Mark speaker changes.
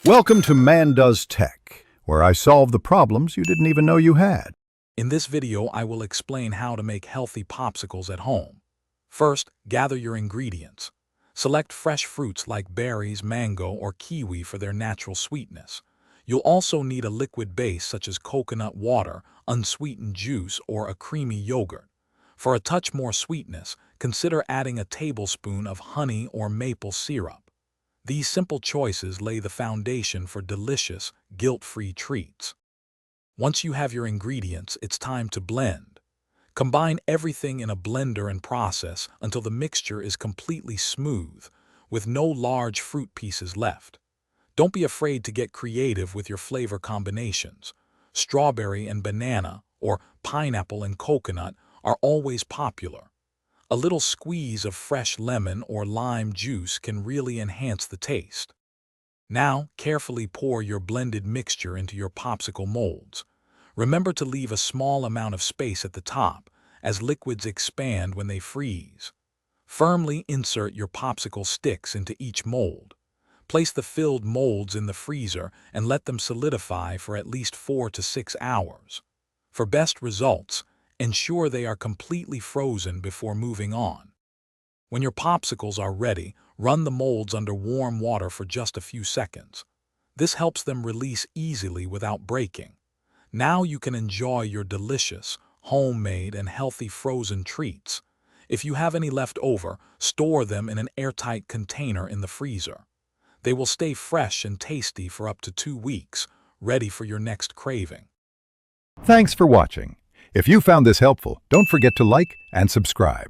Speaker 1: Welcome to Man Does Tech, where I solve the problems you didn't even know you had.
Speaker 2: In this video, I will explain how to make healthy popsicles at home. First, gather your ingredients. Select fresh fruits like berries, mango, or kiwi for their natural sweetness. You'll also need a liquid base such as coconut water, unsweetened juice, or a creamy yogurt. For a touch more sweetness, consider adding a tablespoon of honey or maple syrup. These simple choices lay the foundation for delicious, guilt-free treats. Once you have your ingredients, it's time to blend. Combine everything in a blender and process until the mixture is completely smooth, with no large fruit pieces left. Don't be afraid to get creative with your flavor combinations. Strawberry and banana, or pineapple and coconut, are always popular. A little squeeze of fresh lemon or lime juice can really enhance the taste. Now, carefully pour your blended mixture into your popsicle molds. Remember to leave a small amount of space at the top, as liquids expand when they freeze. Firmly insert your popsicle sticks into each mold. Place the filled molds in the freezer and let them solidify for at least 4 to 6 hours. For best results, ensure they are completely frozen before moving on. When your popsicles are ready, run the molds under warm water for just a few seconds. This helps them release easily without breaking. Now you can enjoy your delicious, homemade, and healthy frozen treats. If you have any left over, store them in an airtight container in the freezer. They will stay fresh and tasty for up to 2 weeks, ready for your next craving.
Speaker 1: Thanks for watching. If you found this helpful, don't forget to like and subscribe.